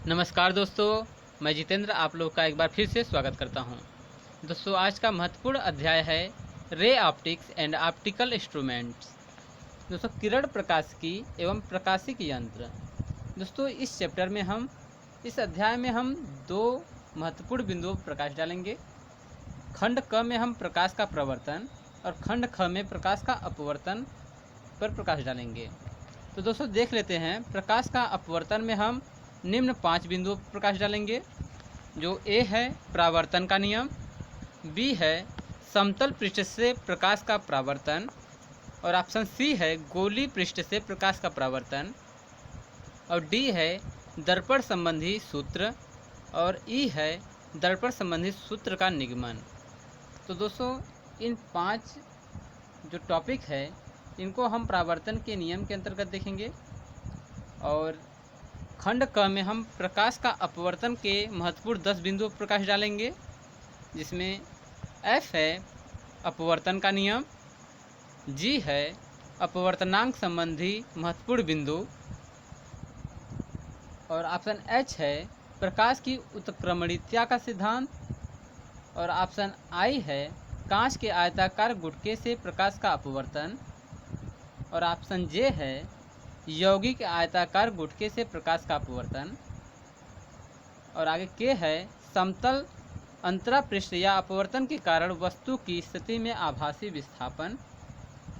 नमस्कार दोस्तों, मैं जितेंद्र आप लोग का एक बार फिर से स्वागत करता हूं। दोस्तों, आज का महत्वपूर्ण अध्याय है ray optics and optical instruments. दोस्तों, किरण प्रकाशिकी एवं प्रकाशिक यंत्र। दोस्तों, इस अध्याय में हम दो महत्वपूर्ण बिंदुओं पर प्रकाश डालेंगे। खंड क में हम प्रकाश का प्रवर्तन और खंड ख में प्रकाश का अपवर्तन पर प्रकाश डालेंगे। तो दोस्तों, देख लेते हैं। प्रकाश का अपवर्तन में हम निम्न 5 बिंदुओं पर प्रकाश डालेंगे। जो ए है परावर्तन का नियम, बी है समतल पृष्ठ से प्रकाश का परावर्तन, और ऑप्शन सी है गोली पृष्ठ से प्रकाश का परावर्तन, और डी है दर्पण संबंधी सूत्र, और ई है दर्पण संबंधी सूत्र का निगमन। तो दोस्तों, इन 5 जो टॉपिक है इनको हम परावर्तन के नियम के अंतर्गत देखेंगे। और खंड क में हम प्रकाश का अपवर्तन के महत्वपूर्ण 10 बिंदुओं पर प्रकाश डालेंगे, जिसमें एफ है अपवर्तन का नियम, जी है अपवर्तनांक संबंधी महत्वपूर्ण बिंदु, और ऑप्शन एच है प्रकाश की उत्क्रमणीयता का सिद्धांत, और ऑप्शन आई है कांच के आयताकार गुटके से प्रकाश का अपवर्तन, और ऑप्शन जे है यौगिक आयताकार गुटके से प्रकाश का अपवर्तन, और आगे के है समतल अंतरापृष्ठ या अपवर्तन के कारण वस्तु की स्थिति में आभासी विस्थापन,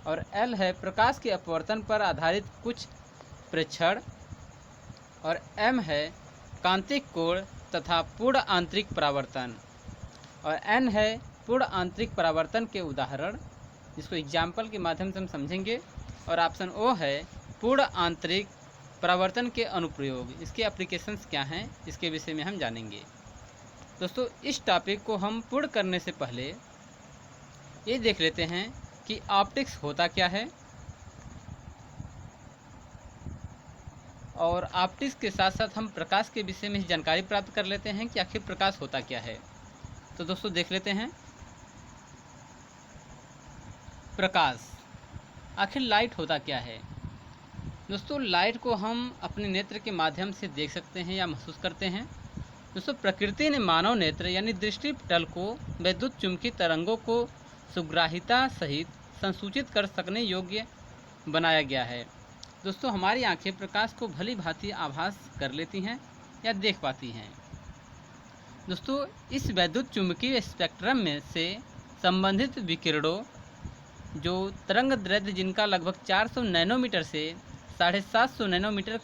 और एल है प्रकाश के अपवर्तन पर आधारित कुछ प्रेक्षण, और एम है कांतिक कोण तथा पूर्ण आंतरिक परावर्तन, और एन है पूर्ण आंतरिक परावर्तन के उदाहरण, जिसको एग्जाम्पल के माध्यम से हम समझेंगे, और ऑप्शन ओ है पूर्ण आंतरिक परावर्तन के अनुप्रयोग, इसके एप्लीकेशंस क्या हैं इसके विषय में हम जानेंगे। दोस्तों, इस टॉपिक को हम पूर्ण करने से पहले ये देख लेते हैं कि ऑप्टिक्स होता क्या है, और ऑप्टिक्स के साथ साथ हम प्रकाश के विषय में जानकारी प्राप्त कर लेते हैं कि आखिर प्रकाश होता क्या है। तो दोस्तों, देख लेते हैं। प्रकाश, आखिर लाइट होता क्या है। दोस्तों, लाइट को हम अपने नेत्र के माध्यम से देख सकते हैं या महसूस करते हैं। दोस्तों, प्रकृति ने मानव नेत्र यानी दृष्टि पटल को विद्युत चुंबकीय तरंगों को सुग्राहिता सहित संसूचित कर सकने योग्य बनाया गया है। दोस्तों, हमारी आंखें प्रकाश को भली भांति आभास कर लेती हैं या देख पाती हैं। दोस्तों, इस विद्युत चुंबकीय स्पेक्ट्रम में से संबंधित विकिरणों जो तरंग दैर्ध्य जिनका लगभग 400 नैनोमीटर से 750 नैनोमीटर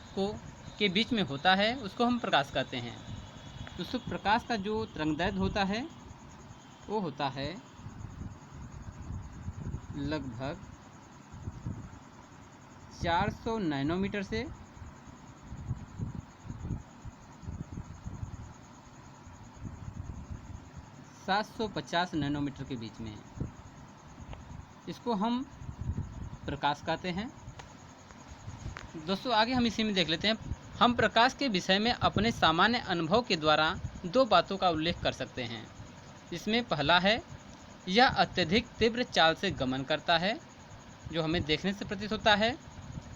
के बीच में होता है, उसको हम प्रकाश कहते हैं। दोस्तों, प्रकाश का जो तरंगदैर्ध्य होता है वो होता है लगभग 400 नैनोमीटर से 750 नैनोमीटर के बीच में। इसको हम प्रकाश कहते हैं। दोस्तों, आगे हम इसी में देख लेते हैं। हम प्रकाश के विषय में अपने सामान्य अनुभव के द्वारा 2 बातों का उल्लेख कर सकते हैं। इसमें पहला है यह अत्यधिक तीव्र चाल से गमन करता है, जो हमें देखने से प्रतीत होता है,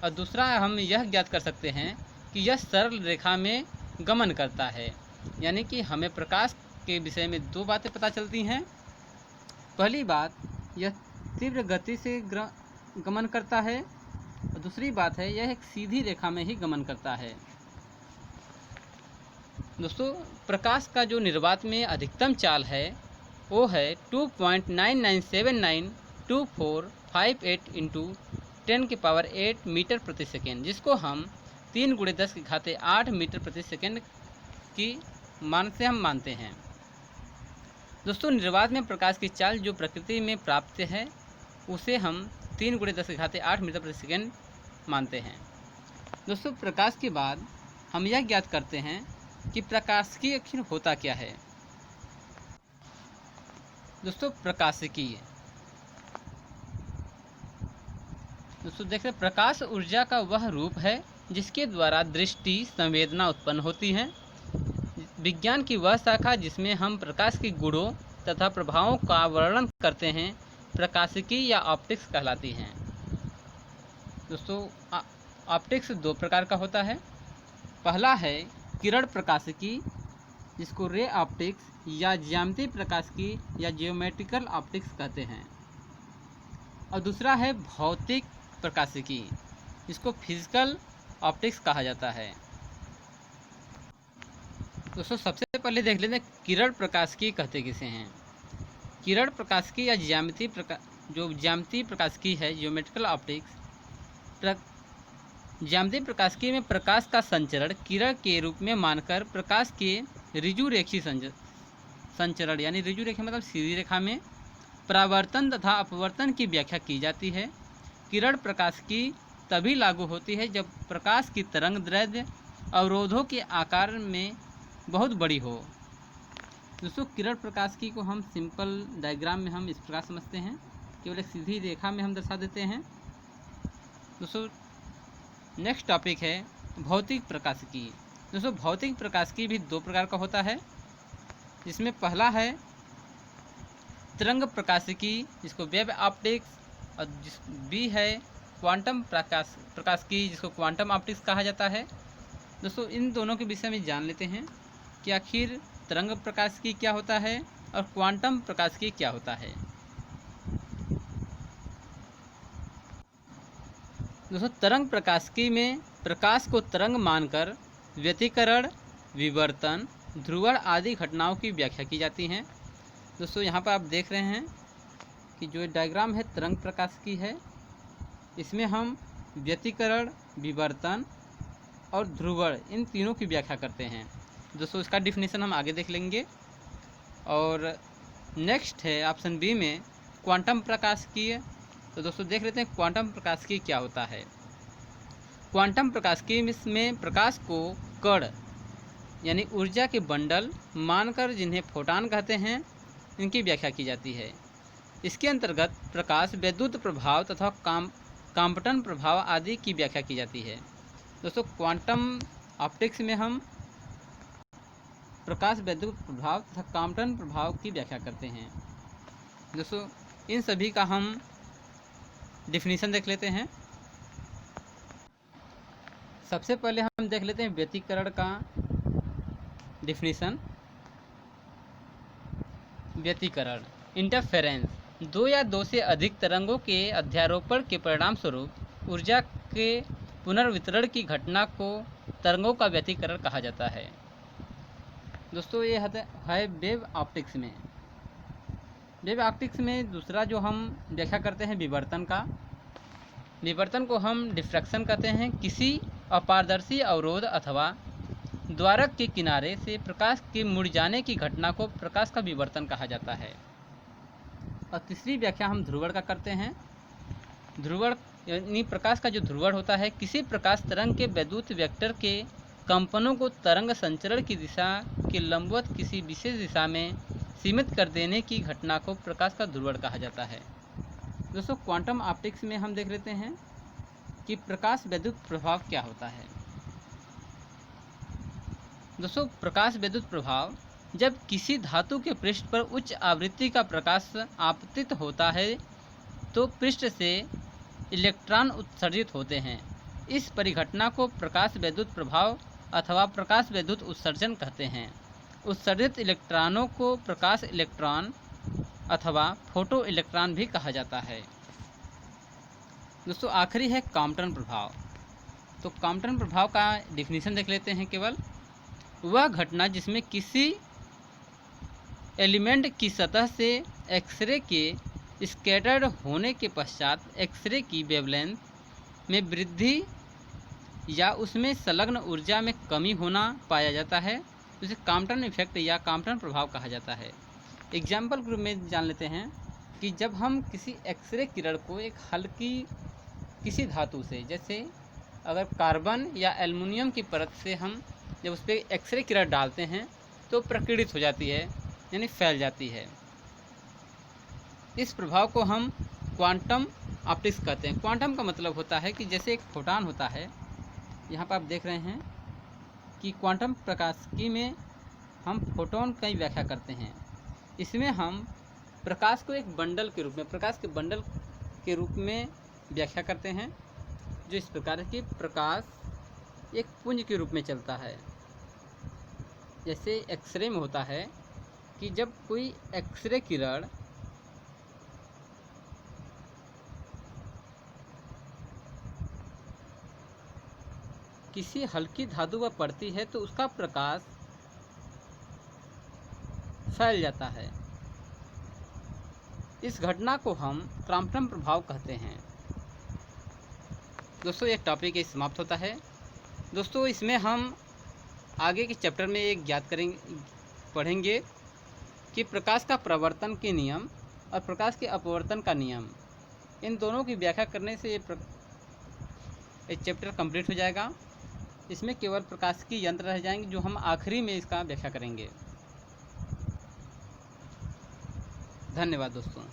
और दूसरा हम यह ज्ञात कर सकते हैं कि यह सरल रेखा में गमन करता है। यानी कि हमें प्रकाश के विषय में 2 बातें पता चलती हैं। पहली बात, यह तीव्र गति से गमन करता है, और दूसरी बात है यह एक सीधी रेखा में ही गमन करता है। दोस्तों, प्रकाश का जो निर्वात में अधिकतम चाल है वो है 2.99792458 इंटू 10⁸ मीटर प्रति सेकेंड, जिसको हम 3 × 10⁸ मीटर प्रति सेकेंड की मान से हम मानते हैं। दोस्तों, निर्वात में प्रकाश की चाल जो प्रकृति में प्राप्त है उसे हम 3 × 10⁸ मीटर प्रति सेकेंड मानते हैं। दोस्तों, प्रकाश के बाद हम यह ज्ञात करते हैं कि प्रकाशिकी आखिर होता क्या है। दोस्तों, प्रकाशिकी, दोस्तों देखते हैं, प्रकाश ऊर्जा का वह रूप है जिसके द्वारा दृष्टि संवेदना उत्पन्न होती है। विज्ञान की वह शाखा जिसमें हम प्रकाश के गुणों तथा प्रभावों का वर्णन करते हैं प्रकाशिकी या ऑप्टिक्स कहलाती हैं। दोस्तों, ऑप्टिक्स 2 प्रकार का होता है। पहला है किरण प्रकाशिकी जिसको रे ऑप्टिक्स या ज्यामितीय प्रकाशिकी या जियोमेट्रिकल ऑप्टिक्स कहते हैं। और दूसरा है भौतिक प्रकाशिकी जिसको फिजिकल ऑप्टिक्स कहा जाता है। दोस्तों सबसे पहले देख लेते हैं किरण प्रकाशिकी कहते किसे हैं। किरण प्रकाशिकी या ज्यामितीय प्रकाशिकी है जियोमेट्रिकल ऑप्टिक्स। ज्यामितीय प्रकाशिकी में प्रकाश का संचरण किरण के रूप में मानकर प्रकाश के ऋजुरेखी संचरण यानी ऋजुरेखा मतलब सीधी रेखा में परावर्तन तथा अपवर्तन की व्याख्या की जाती है। किरण प्रकाशिकी तभी लागू होती है जब प्रकाश की तरंग दैर्ध्य अवरोधों के आकार में बहुत बड़ी हो। दोस्तों किरण प्रकाशिकी को हम सिंपल डायग्राम में हम इस प्रकार समझते हैं, केवल एक सीधी रेखा में हम दर्शा देते हैं। दोस्तों नेक्स्ट टॉपिक है भौतिक प्रकाशिकी। दोस्तों भौतिक प्रकाशिकी भी दो प्रकार का होता है, जिसमें पहला है तरंग प्रकाशिकी जिसको वेव ऑप्टिक्स, और बी है क्वांटम प्रकाशिकी जिसको क्वांटम ऑप्टिक्स कहा जाता है। दोस्तों इन दोनों के विषय में जान लेते हैं कि आखिर तरंग प्रकाशिकी क्या होता है और क्वांटम प्रकाशिकी क्या होता है। दोस्तों तरंग प्रकाशिकी में प्रकाश को तरंग मानकर व्यतिकरण, विवर्तन, ध्रुवण आदि घटनाओं की व्याख्या की जाती है। दोस्तों यहाँ पर आप देख रहे हैं कि जो डायग्राम है तरंग प्रकाशिकी है, इसमें हम व्यतिकरण, विवर्तन और ध्रुवण इन तीनों की व्याख्या करते हैं। दोस्तों इसका डिफिनीशन हम आगे देख लेंगे। और नेक्स्ट है ऑप्शन बी में क्वांटम प्रकाशिकी। तो दोस्तों देख लेते हैं क्वांटम प्रकाशिकी क्या होता है। क्वांटम प्रकाशिकी में प्रकाश को कण यानी ऊर्जा के बंडल मानकर जिन्हें फोटॉन कहते हैं, इनकी व्याख्या की जाती है। इसके अंतर्गत प्रकाश वैद्युत प्रभाव तथा कांपटन प्रभाव आदि की व्याख्या की जाती है। दोस्तों क्वांटम ऑप्टिक्स में हम प्रकाश वैद्युत प्रभाव तथा कांपटन प्रभाव की व्याख्या करते हैं। दोस्तों इन सभी का हम डिफिनीशन देख लेते हैं। सबसे पहले हम देख लेते हैं व्यतिकरण का डिफिनीशन। व्यतिकरण इंटरफेरेंस दो या दो से अधिक तरंगों के अध्यारोपण के परिणाम स्वरूप ऊर्जा के पुनर्वितरण की घटना को तरंगों का व्यतिकरण कहा जाता है। दोस्तों ये है वेव ऑप्टिक्स में। वेव ऑप्टिक्स में दूसरा जो हम व्याख्या करते हैं विवर्तन का। विवर्तन को हम डिफ्रैक्शन कहते हैं। किसी अपारदर्शी अवरोध अथवा द्वारक के किनारे से प्रकाश के मुड़ जाने की घटना को प्रकाश का विवर्तन कहा जाता है। और तीसरी व्याख्या हम ध्रुवण का करते हैं। ध्रुवण यानी प्रकाश का जो ध्रुवण होता है, किसी प्रकाश तरंग के वैद्युत वेक्टर के कंपनों को तरंग संचरण की दिशा के लंबवत किसी विशेष दिशा में सीमित कर देने की घटना को प्रकाश का ध्रुवण कहा जाता है। दोस्तों क्वांटम ऑप्टिक्स में हम देख लेते हैं कि प्रकाश वैद्युत प्रभाव क्या होता है। दोस्तों प्रकाश वैद्युत प्रभाव जब किसी धातु के पृष्ठ पर उच्च आवृत्ति का प्रकाश आपतित होता है तो पृष्ठ से इलेक्ट्रॉन उत्सर्जित होते हैं। इस परिघटना को प्रकाश वैद्युत प्रभाव अथवा प्रकाश वैद्युत उत्सर्जन कहते हैं। उत्सर्जित इलेक्ट्रॉनों को प्रकाश इलेक्ट्रॉन अथवा फोटो इलेक्ट्रॉन भी कहा जाता है। दोस्तों आखिरी है कांपटन प्रभाव। तो कांपटन प्रभाव का डिफिनीशन देख लेते हैं। केवल वह घटना जिसमें किसी एलिमेंट की सतह से एक्सरे के स्कैटर्ड होने के पश्चात एक्सरे की वेवलेंथ में वृद्धि या उसमें संलग्न ऊर्जा में कमी होना पाया जाता है, उसे कांपटन इफेक्ट या कांपटन प्रभाव कहा जाता है। एग्जाम्पल के रूप में जान लेते हैं कि जब हम किसी एक्सरे किरण को एक हल्की किसी धातु से, जैसे अगर कार्बन या एल्युमिनियम की परत से हम जब उस पर एक्सरे किरण डालते हैं तो प्रकीर्णित हो जाती है यानी फैल जाती है। इस प्रभाव को हम क्वांटम ऑप्टिक्स कहते हैं। क्वांटम का मतलब होता है कि जैसे एक फोटॉन होता है, यहाँ पर आप देख रहे हैं कि क्वांटम प्रकाशिकी में हम फोटॉन की व्याख्या करते हैं। इसमें हम प्रकाश को एक बंडल के रूप में, प्रकाश के बंडल के रूप में व्याख्या करते हैं, जो इस प्रकार की प्रकाश एक पुंज के रूप में चलता है। जैसे एक्सरे में होता है कि जब कोई एक्सरे किरण किसी हल्की धातु पर पड़ती है तो उसका प्रकाश फैल जाता है। इस घटना को हम क्वांटम प्रभाव कहते हैं। दोस्तों एक टॉपिक समाप्त होता है। दोस्तों इसमें हम आगे के चैप्टर में एक पढ़ेंगे कि प्रकाश का प्रवर्तन के नियम और प्रकाश के अपवर्तन का नियम, इन दोनों की व्याख्या करने से ये चैप्टर कंप्लीट हो जाएगा। इसमें केवल प्रकाश की यंत्र रह जाएंगे जो हम आखिरी में इसका व्याख्या करेंगे। धन्यवाद दोस्तों।